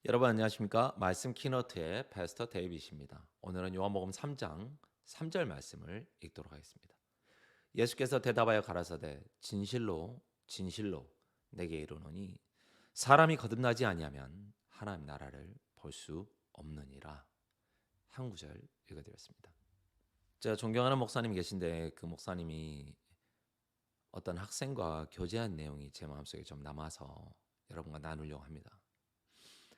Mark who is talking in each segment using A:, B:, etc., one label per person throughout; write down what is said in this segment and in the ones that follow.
A: 여러분 안녕하십니까? 말씀 키노트의 패스터 데이빗입니다. 오늘은 요한복음 3장 3절 말씀을 읽도록 하겠습니다. 예수께서 대답하여 가라사대 진실로 진실로 내게 이르노니 사람이 거듭나지 아니하면 하나님 나라를 볼 수 없느니라. 한 구절 읽어드렸습니다. 제가 존경하는 목사님이 계신데 그 목사님이 어떤 학생과 교제한 내용이 제 마음속에 좀 남아서 여러분과 나누려고 합니다.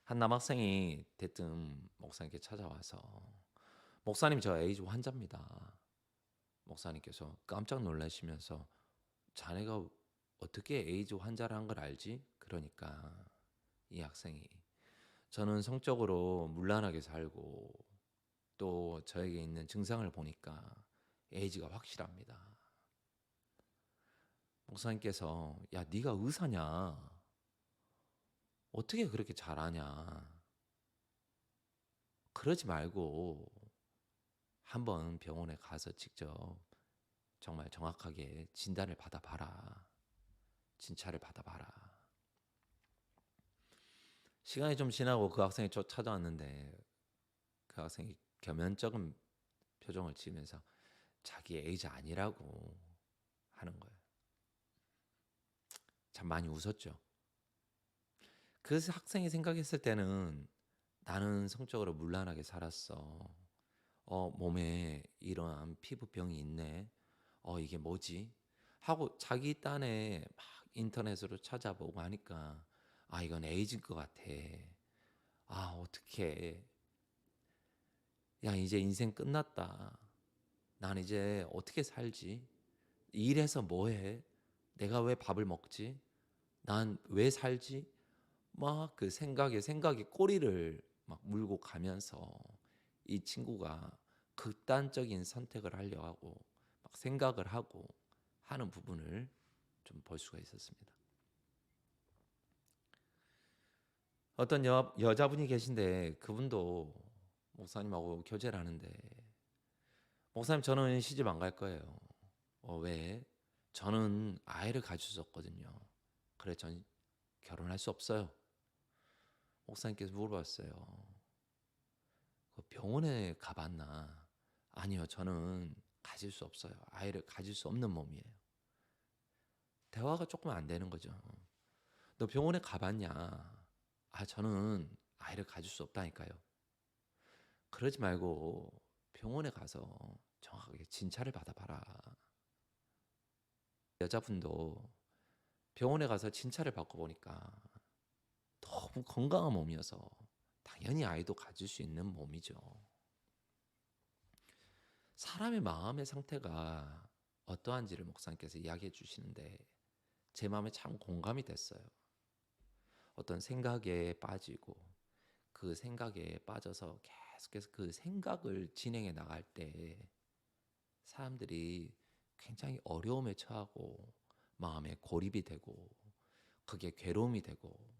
A: 한 남학생이 대뜸 목사님께 찾아와서 목사님 저 에이즈 환자입니다. 목사님께서 깜짝 놀라시면서 자네가 어떻게 에이즈 환자를 걸 알지? 그러니까 이 학생이 저는 성적으로 문란하게 살고 또 저에게 있는 증상을 보니까 에이즈가 확실합니다. 목사님께서 야 네가 의사냐? 어떻게 그렇게 잘 아냐? 그러지 말고 한번 병원에 가서 직접 정말 정확하게 진단을 받아봐라. 진찰을 받아봐라. 시간이 좀 지나고 그 학생이 저 찾아왔는데 그 학생이 겸연쩍은 표정을 지으면서 자기 에이즈 아니라고 하는 거예요. 참 많이 웃었죠. 그 학생이 생각했을 때는 나는 성적으로 문란하게 살았어. 몸에 이러한 피부병이 있네. 이게 뭐지? 하고 자기 딴에 막 인터넷으로 찾아보고 하니까 이건 에이즈인 것 같아. 어떡해. 야, 이제 인생 끝났다. 난 이제 어떻게 살지? 일해서 뭐 해? 내가 왜 밥을 먹지? 난 왜 살지? 막 그 생각에 꼬리를 막 물고 가면서 이 친구가 극단적인 선택을 하려 하고 막 생각을 하고 하는 부분을 좀 볼 수가 있었습니다. 어떤 여자분이 계신데 그분도 목사님하고 교제를 하는데 목사님 저는 시집 안 갈 거예요. 왜? 저는 아이를 가졌었거든요. 그래 전 결혼할 수 없어요. 목사님께서 물어봤어요. 그 병원에 가봤나? 아니요, 저는 가질 수 없어요. 아이를 가질 수 없는 몸이에요. 대화가 조금 안 되는 거죠. 너 병원에 가봤냐? 저는 아이를 가질 수 없다니까요. 그러지 말고 병원에 가서 정확하게 진찰을 받아봐라. 여자분도 병원에 가서 진찰을 받고 보니까 너무 건강한 몸이어서 당연히 아이도 가질 수 있는 몸이죠. 사람의 마음의 상태가 어떠한지를 목사님께서 이야기해 주시는데 제 마음에 참 공감이 됐어요. 어떤 생각에 빠지고 그 생각에 빠져서 계속해서 그 생각을 진행해 나갈 때 사람들이 굉장히 어려움에 처하고 마음에 고립이 되고 그게 괴로움이 되고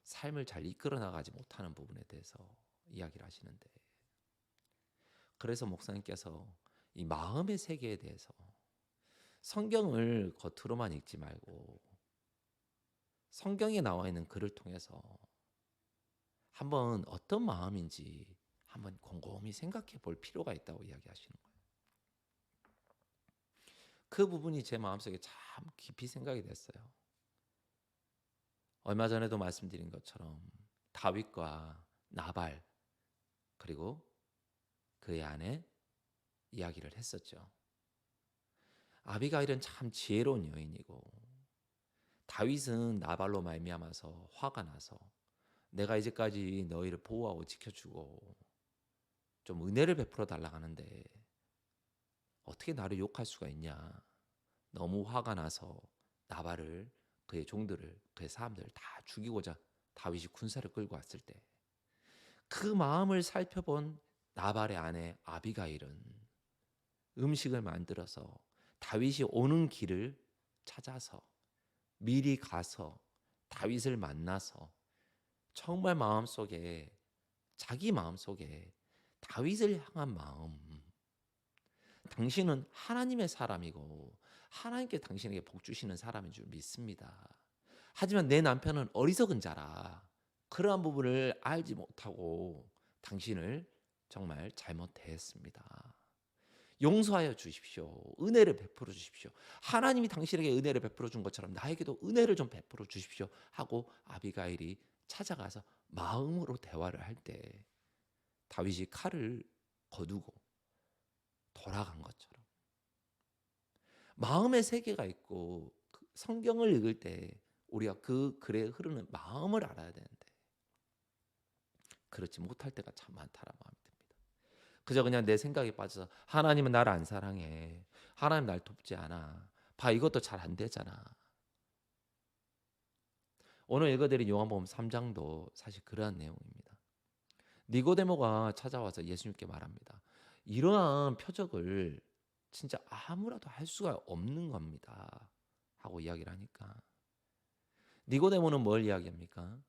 A: 삶을 잘 이끌어 나가지 못하는 부분에 대해서 이야기를 하시는데 그래서 목사님께서 이 마음의 세계에 대해서 성경을 겉으로만 읽지 말고 성경에 나와 있는 글을 통해서 한번 어떤 마음인지 한번 곰곰이 생각해 볼 필요가 있다고 이야기하시는 거예요. 그 부분이 제 마음속에 참 깊이 생각이 됐어요. 얼마 전에도 말씀드린 것처럼 다윗과 나발 그리고 그의 아내 이야기를 했었죠. 아비가일은 참 지혜로운 여인이고 다윗은 나발로 말미암아서 화가 나서 내가 이제까지 너희를 보호하고 지켜주고 좀 은혜를 베풀어 달라고 하는데 어떻게 나를 욕할 수가 있냐. 너무 화가 나서 나발을 그의 종들을 그의 사람들을 다 죽이고자 다윗이 군사를 끌고 왔을 때 그 마음을 살펴본 나발의 아내 아비가일은 음식을 만들어서 다윗이 오는 길을 찾아서 미리 가서 다윗을 만나서 정말 마음속에 자기 마음속에 다윗을 향한 마음 당신은 하나님의 사람이고 하나님께 당신에게 복 주시는 사람인 줄 믿습니다. 하지만 내 남편은 어리석은 자라. 그러한 부분을 알지 못하고 당신을 정말 잘못 대했습니다. 용서하여 주십시오. 은혜를 베풀어 주십시오. 하나님이 당신에게 은혜를 베풀어 준 것처럼 나에게도 은혜를 좀 베풀어 주십시오. 하고 아비가일이 찾아가서 마음으로 대화를 할 때 다윗이 칼을 거두고 돌아간 것처럼 마음의 세계가 있고 성경을 읽을 때 우리가 그 글에 흐르는 마음을 알아야 되는데 그렇지 못할 때가 참 많다라는 마음이 듭니다. 그저 그냥 내 생각에 빠져서 하나님은 나를 안 사랑해. 하나님 날 돕지 않아. 봐 이것도 잘 안 되잖아. 오늘 읽어드린 요한복음 3장도 사실 그러한 내용입니다. 니고데모가 찾아와서 예수님께 말합니다. 이러한 표적을 진짜 아무라도 할 수가 없는 겁니다. 하고 이야기를 하니까 니고데모는 뭘 이야기합니까?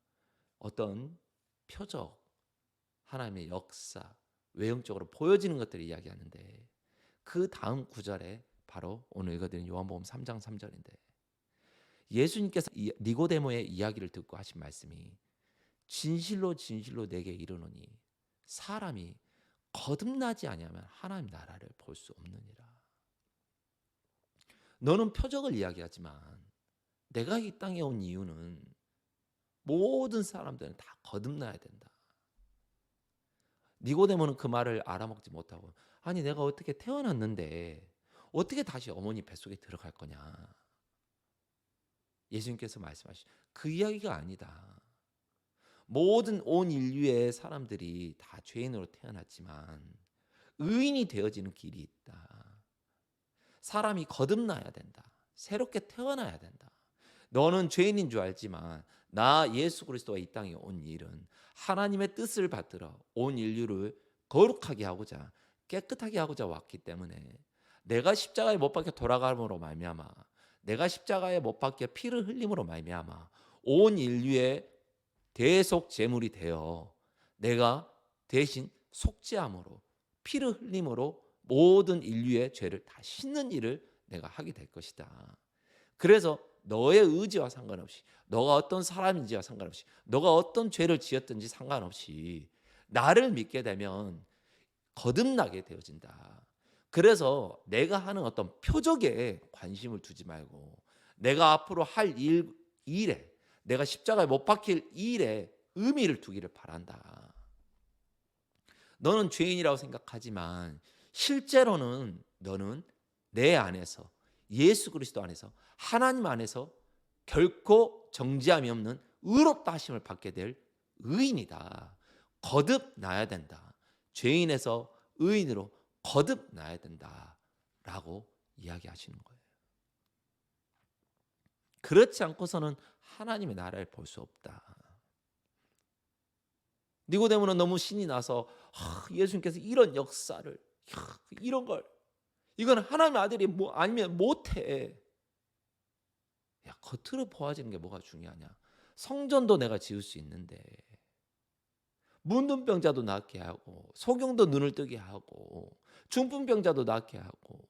A: 어떤 표적, 하나님의 역사, 외형적으로 보여지는 것들을 이야기하는데 그 다음 구절에 바로 오늘 읽어드린 요한복음 3장 3절인데 예수님께서 니고데모의 이야기를 듣고 하신 말씀이 진실로 진실로 내게 이르노니 사람이 거듭나지 아니하면 하나님 나라를 볼 수 없느니라. 너는 표적을 이야기하지만 내가 이 땅에 온 이유는 모든 사람들은 다 거듭나야 된다. 니고데모는 그 말을 알아먹지 못하고 아니 내가 어떻게 태어났는데 어떻게 다시 어머니 뱃속에 들어갈 거냐. 예수님께서 말씀하신 그 이야기가 아니다. 모든 온 인류의 사람들이 다 죄인으로 태어났지만 의인이 되어지는 길이 있다. 사람이 거듭나야 된다. 새롭게 태어나야 된다. 너는 죄인인 줄 알지만 나 예수 그리스도가 이 땅에 온 일은 하나님의 뜻을 받들어 온 인류를 거룩하게 하고자 깨끗하게 하고자 왔기 때문에 내가 십자가에 못 박혀 돌아감으로 말미암아 내가 십자가에 못 박혀 피를 흘림으로 말미암아 온 인류의 대속 제물이 되어 내가 대신 속죄함으로 피를 흘림으로 모든 인류의 죄를 다 씻는 일을 내가 하게 될 것이다. 그래서 너의 의지와 상관없이 너가 어떤 사람인지와 상관없이 너가 어떤 죄를 지었든지 상관없이 나를 믿게 되면 거듭나게 되어진다. 그래서 내가 하는 어떤 표적에 관심을 두지 말고 내가 앞으로 할 일에 내가 십자가에 못 박힐 일에 의미를 두기를 바란다. 너는 죄인이라고 생각하지만 실제로는 너는 내 안에서 예수 그리스도 안에서 하나님 안에서 결코 정죄함이 없는 의롭다 하심을 받게 될 의인이다. 거듭나야 된다. 죄인에서 의인으로 거듭나야 된다라고 이야기하시는 거예요. 그렇지 않고서는 하나님의 나라를 볼 수 없다. 니고데모는 너무 신이 나서 예수님께서 이런 역사를 이런 걸 이건 하나님의 아들이 뭐 아니면 못해. 야, 겉으로 보아지는 게 뭐가 중요하냐? 성전도 내가 지을 수 있는데 문둥병자도 낫게 하고 소경도 눈을 뜨게 하고 중풍병자도 낫게 하고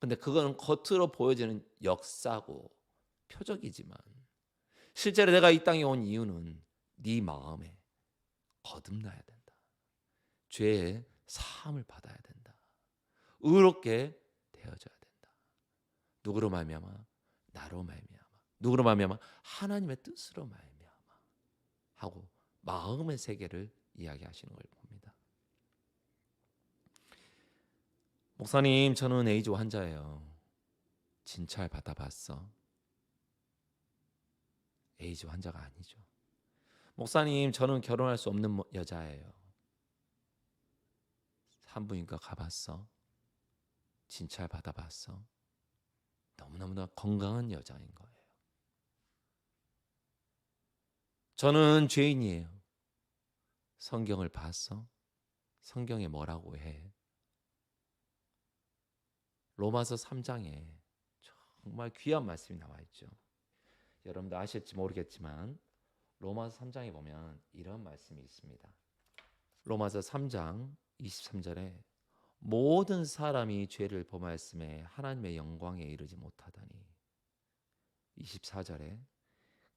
A: 근데 그거는 겉으로 보여지는 역사고 표적이지만 실제로 내가 이 땅에 온 이유는 네 마음에 거듭나야 된다. 죄의 사함을 받아야 된다. 의롭게 되어져야 된다. 누구로 말미암아? 나로 말미암아. 누구로 말미암아? 하나님의 뜻으로 말미암아. 하고 마음의 세계를 이야기하시는 걸 봅니다. 목사님, 저는 에이즈 환자예요. 진찰 받아봤어? 에이즈 환자가 아니죠. 목사님, 저는 결혼할 수 없는 여자예요. 산부인과 가봤어? 진찰 받아봤어? 너무너무나 건강한 여자인 거예요. 저는 죄인이에요. 성경을 봤어? 성경에 뭐라고 해? 로마서 3장에 정말 귀한 말씀이 나와 있죠. 여러분도 아실지 모르겠지만 로마서 3장에 보면 이런 말씀이 있습니다. 로마서 3장 23절에 모든 사람이 죄를 범하였음에 하나님의 영광에 이르지 못하다니 24절에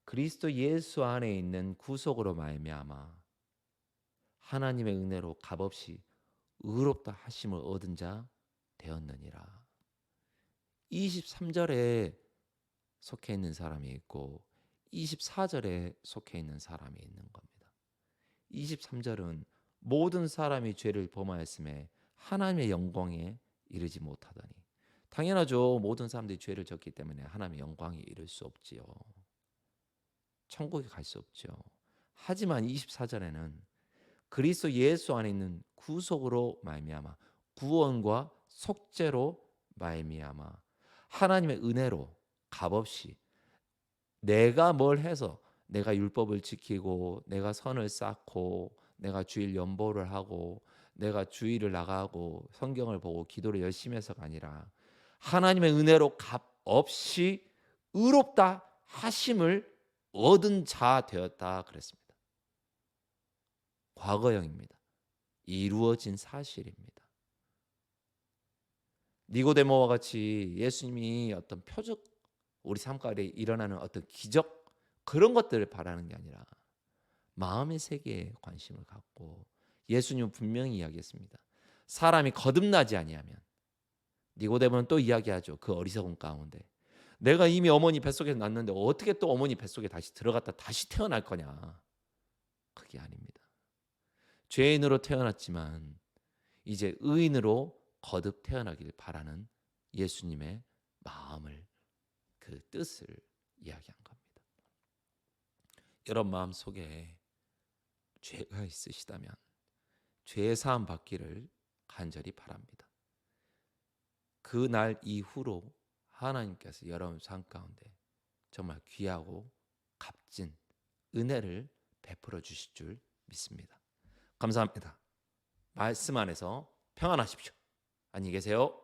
A: 그리스도 예수 안에 있는 구속으로 말미암아 하나님의 은혜로 값없이 의롭다 하심을 얻은 자 되었느니라. 23절에 속해 있는 사람이 있고 24절에 속해 있는 사람이 있는 겁니다. 23절은 모든 사람이 죄를 범하였음에 하나님의 영광에 이르지 못하더니, 당연하죠. 모든 사람들이 죄를 졌기 때문에 하나님의 영광에 이를 수 없지요. 천국에 갈 수 없죠. 하지만 24절에는 그리스도 예수 안에 있는 구속으로 말미암아 구원과 속죄로 말미암아 하나님의 은혜로 값없이 내가 뭘 해서 내가 율법을 지키고 내가 선을 쌓고 내가 주일 연보를 하고 내가 주일을 나가고 성경을 보고 기도를 열심히 해서가 아니라 하나님의 은혜로 값없이 의롭다 하심을 얻은 자 되었다 그랬습니다. 과거형입니다. 이루어진 사실입니다. 니고데모와 같이 예수님이 어떤 표적, 우리 삶 가운데 일어나는 어떤 기적, 그런 것들을 바라는 게 아니라 마음의 세계에 관심을 갖고, 예수님은 분명히 이야기했습니다. 사람이 거듭나지 아니하면, 니고데모는 또 이야기하죠. 그 어리석은 가운데 내가 이미 어머니 뱃속에서 났는데 어떻게 또 어머니 뱃속에 다시 들어갔다 다시 태어날 거냐. 그게 아닙니다. 죄인으로 태어났지만 이제 의인으로 거듭 태어나길 바라는 예수님의 마음을, 그 뜻을 이야기한 겁니다. 여러분 마음 속에 죄가 있으시다면 죄 사함 받기를 간절히 바랍니다. 그 날 이후로 하나님께서 여러분 삶 가운데 정말 귀하고 값진 은혜를 베풀어 주실 줄 믿습니다. 감사합니다. 말씀 안에서 평안하십시오. 안녕히 계세요.